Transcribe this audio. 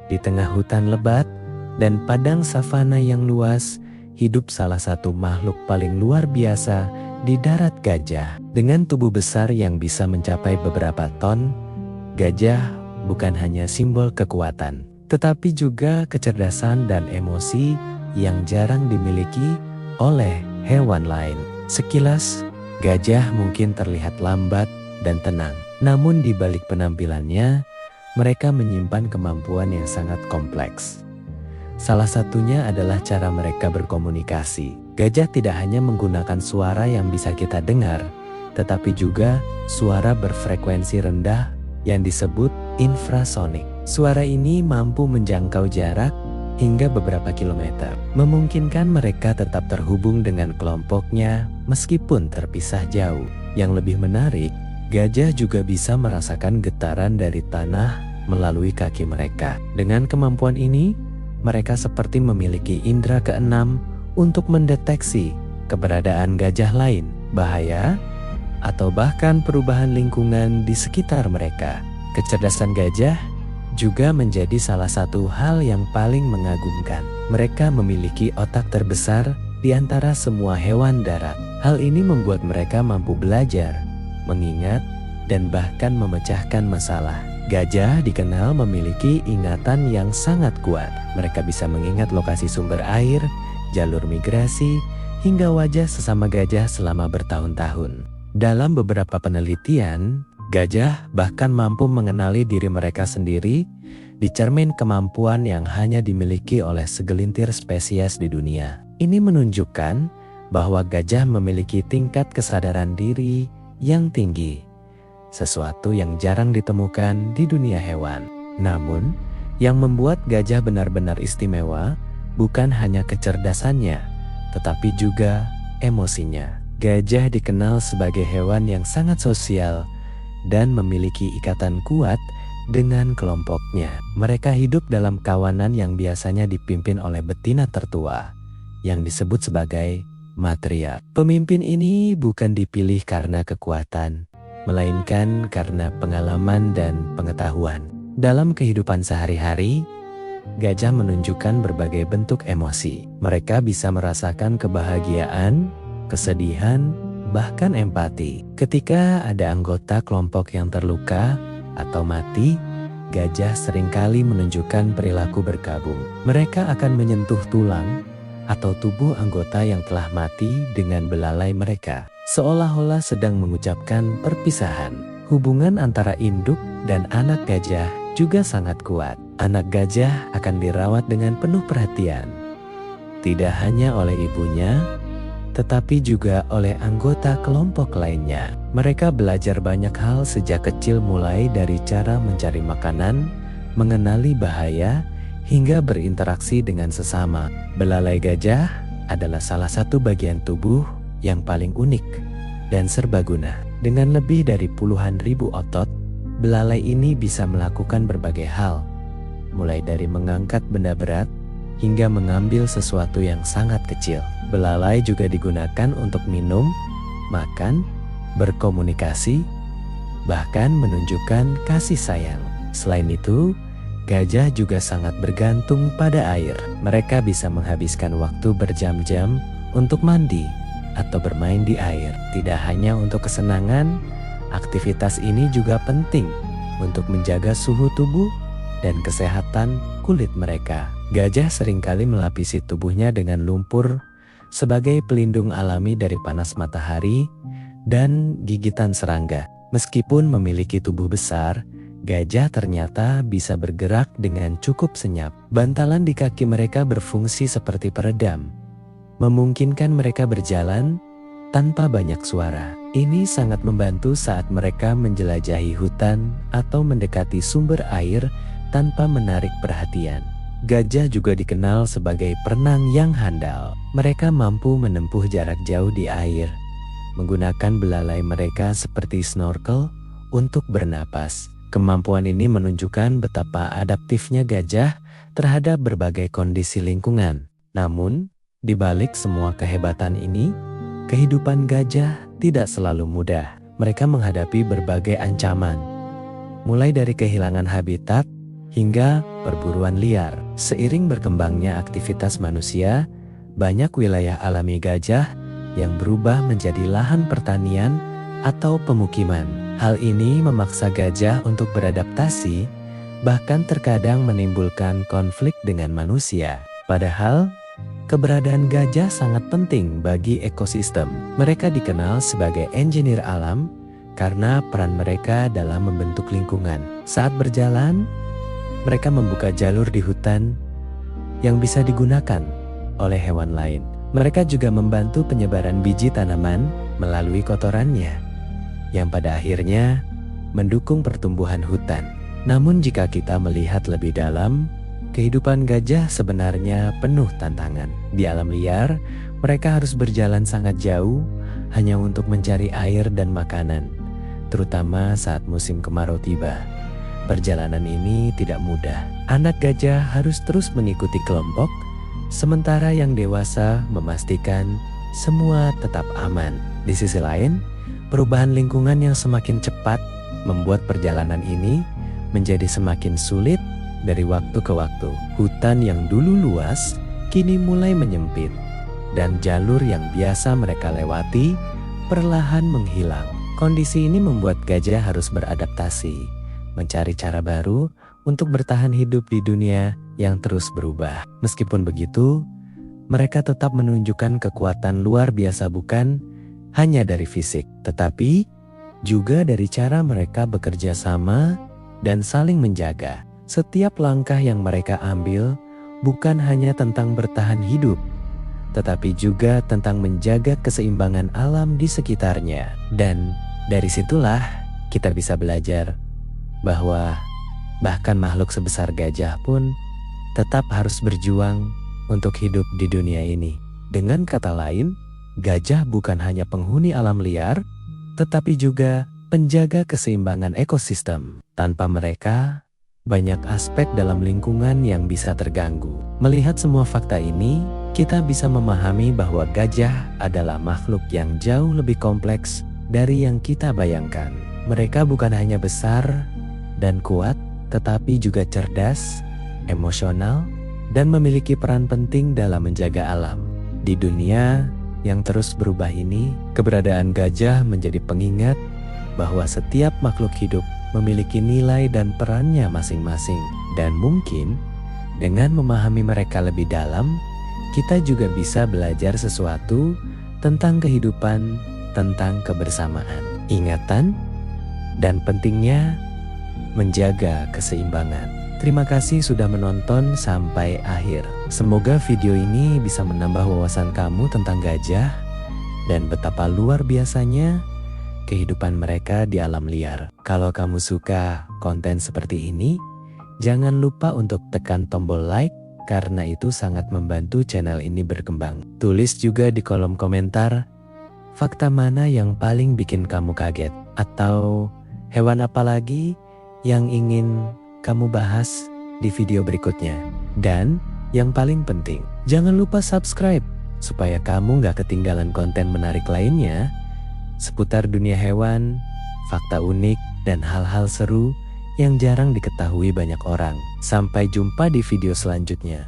Di tengah hutan lebat dan padang savana yang luas, hidup salah satu makhluk paling luar biasa di darat gajah. Dengan tubuh besar yang bisa mencapai beberapa ton, gajah bukan hanya simbol kekuatan, tetapi juga kecerdasan dan emosi yang jarang dimiliki oleh hewan lain. Sekilas, gajah mungkin terlihat lambat dan tenang. Namun di balik penampilannya, mereka menyimpan kemampuan yang sangat kompleks. Salah satunya adalah cara mereka berkomunikasi. Gajah tidak hanya menggunakan suara yang bisa kita dengar, tetapi juga suara berfrekuensi rendah yang disebut infrasonik. Suara ini mampu menjangkau jarak hingga beberapa kilometer, memungkinkan mereka tetap terhubung dengan kelompoknya meskipun terpisah jauh. Yang lebih menarik, gajah juga bisa merasakan getaran dari tanah melalui kaki mereka. Dengan kemampuan ini, mereka seperti memiliki indera keenam untuk mendeteksi keberadaan gajah lain, bahaya, atau bahkan perubahan lingkungan di sekitar mereka. Kecerdasan gajah juga menjadi salah satu hal yang paling mengagumkan. Mereka memiliki otak terbesar di antara semua hewan darat. Hal ini membuat mereka mampu belajar, mengingat, dan bahkan memecahkan masalah. Gajah dikenal memiliki ingatan yang sangat kuat. Mereka bisa mengingat lokasi sumber air, jalur migrasi, hingga wajah sesama gajah selama bertahun-tahun. Dalam beberapa penelitian, gajah bahkan mampu mengenali diri mereka sendiri, dicermin kemampuan yang hanya dimiliki oleh segelintir spesies di dunia. Ini menunjukkan bahwa gajah memiliki tingkat kesadaran diri yang tinggi, sesuatu yang jarang ditemukan di dunia hewan. Namun, yang membuat gajah benar-benar istimewa bukan hanya kecerdasannya, tetapi juga emosinya. Gajah dikenal sebagai hewan yang sangat sosial dan memiliki ikatan kuat dengan kelompoknya. Mereka hidup dalam kawanan yang biasanya dipimpin oleh betina tertua, yang disebut sebagai matriark. Pemimpin ini bukan dipilih karena kekuatan, melainkan karena pengalaman dan pengetahuan. Dalam kehidupan sehari-hari, gajah menunjukkan berbagai bentuk emosi. Mereka bisa merasakan kebahagiaan, kesedihan, bahkan empati. Ketika ada anggota kelompok yang terluka atau mati, gajah seringkali menunjukkan perilaku berkabung. Mereka akan menyentuh tulang atau tubuh anggota yang telah mati dengan belalai mereka, seolah-olah sedang mengucapkan perpisahan. Hubungan antara induk dan anak gajah juga sangat kuat. Anak gajah akan dirawat dengan penuh perhatian, tidak hanya oleh ibunya, tetapi juga oleh anggota kelompok lainnya. Mereka belajar banyak hal sejak kecil, mulai dari cara mencari makanan, mengenali bahaya, hingga berinteraksi dengan sesama. Belalai gajah adalah salah satu bagian tubuh yang paling unik dan serbaguna. Dengan lebih dari puluhan ribu otot, belalai ini bisa melakukan berbagai hal, mulai dari mengangkat benda berat hingga mengambil sesuatu yang sangat kecil. Belalai juga digunakan untuk minum, makan, berkomunikasi, bahkan menunjukkan kasih sayang. Selain itu, gajah juga sangat bergantung pada air. Mereka bisa menghabiskan waktu berjam-jam untuk mandi atau bermain di air. Tidak hanya untuk kesenangan, aktivitas ini juga penting untuk menjaga suhu tubuh dan kesehatan kulit mereka. Gajah seringkali melapisi tubuhnya dengan lumpur sebagai pelindung alami dari panas matahari dan gigitan serangga. Meskipun memiliki tubuh besar, gajah ternyata bisa bergerak dengan cukup senyap. Bantalan di kaki mereka berfungsi seperti peredam, memungkinkan mereka berjalan tanpa banyak suara. Ini sangat membantu saat mereka menjelajahi hutan atau mendekati sumber air tanpa menarik perhatian. Gajah juga dikenal sebagai perenang yang handal. Mereka mampu menempuh jarak jauh di air, menggunakan belalai mereka seperti snorkel untuk bernapas. Kemampuan ini menunjukkan betapa adaptifnya gajah terhadap berbagai kondisi lingkungan. Namun, di balik semua kehebatan ini, kehidupan gajah tidak selalu mudah. Mereka menghadapi berbagai ancaman, mulai dari kehilangan habitat hingga perburuan liar. Seiring berkembangnya aktivitas manusia, banyak wilayah alami gajah yang berubah menjadi lahan pertanian atau pemukiman. Hal ini memaksa gajah untuk beradaptasi, bahkan terkadang menimbulkan konflik dengan manusia. Padahal, keberadaan gajah sangat penting bagi ekosistem. Mereka dikenal sebagai engineer alam karena peran mereka dalam membentuk lingkungan. Saat berjalan, mereka membuka jalur di hutan yang bisa digunakan oleh hewan lain. Mereka juga membantu penyebaran biji tanaman melalui kotorannya, yang pada akhirnya mendukung pertumbuhan hutan. Namun jika kita melihat lebih dalam, kehidupan gajah sebenarnya penuh tantangan. Di alam liar, mereka harus berjalan sangat jauh hanya untuk mencari air dan makanan, terutama saat musim kemarau tiba. Perjalanan ini tidak mudah. Anak gajah harus terus mengikuti kelompok, sementara yang dewasa memastikan semua tetap aman. Di sisi lain, perubahan lingkungan yang semakin cepat membuat perjalanan ini menjadi semakin sulit dari waktu ke waktu. Hutan yang dulu luas kini mulai menyempit, dan jalur yang biasa mereka lewati perlahan menghilang. Kondisi ini membuat gajah harus beradaptasi, mencari cara baru untuk bertahan hidup di dunia yang terus berubah. Meskipun begitu, mereka tetap menunjukkan kekuatan luar biasa, bukan hanya dari fisik, tetapi juga dari cara mereka bekerja sama dan saling menjaga. Setiap langkah yang mereka ambil bukan hanya tentang bertahan hidup, tetapi juga tentang menjaga keseimbangan alam di sekitarnya. Dan dari situlah kita bisa belajar bahwa bahkan makhluk sebesar gajah pun tetap harus berjuang untuk hidup di dunia ini. Dengan kata lain, gajah bukan hanya penghuni alam liar, tetapi juga penjaga keseimbangan ekosistem. Tanpa mereka, banyak aspek dalam lingkungan yang bisa terganggu. Melihat semua fakta ini, kita bisa memahami bahwa gajah adalah makhluk yang jauh lebih kompleks dari yang kita bayangkan. Mereka bukan hanya besar dan kuat, tetapi juga cerdas, emosional, dan memiliki peran penting dalam menjaga alam. Di dunia yang terus berubah ini, keberadaan gajah menjadi pengingat bahwa setiap makhluk hidup memiliki nilai dan perannya masing-masing. Dan mungkin dengan memahami mereka lebih dalam, kita juga bisa belajar sesuatu tentang kehidupan, tentang kebersamaan, ingatan, dan pentingnya menjaga keseimbangan. Terima kasih sudah menonton sampai akhir. Semoga video ini bisa menambah wawasan kamu tentang gajah dan betapa luar biasanya kehidupan mereka di alam liar. Kalau kamu suka konten seperti ini, jangan lupa untuk tekan tombol like karena itu sangat membantu channel ini berkembang. Tulis juga di kolom komentar fakta mana yang paling bikin kamu kaget, atau hewan apa lagi yang ingin kamu bahas di video berikutnya. Dan yang paling penting, jangan lupa subscribe supaya kamu gak ketinggalan konten menarik lainnya seputar dunia hewan, fakta unik, dan hal-hal seru yang jarang diketahui banyak orang. Sampai jumpa di video selanjutnya.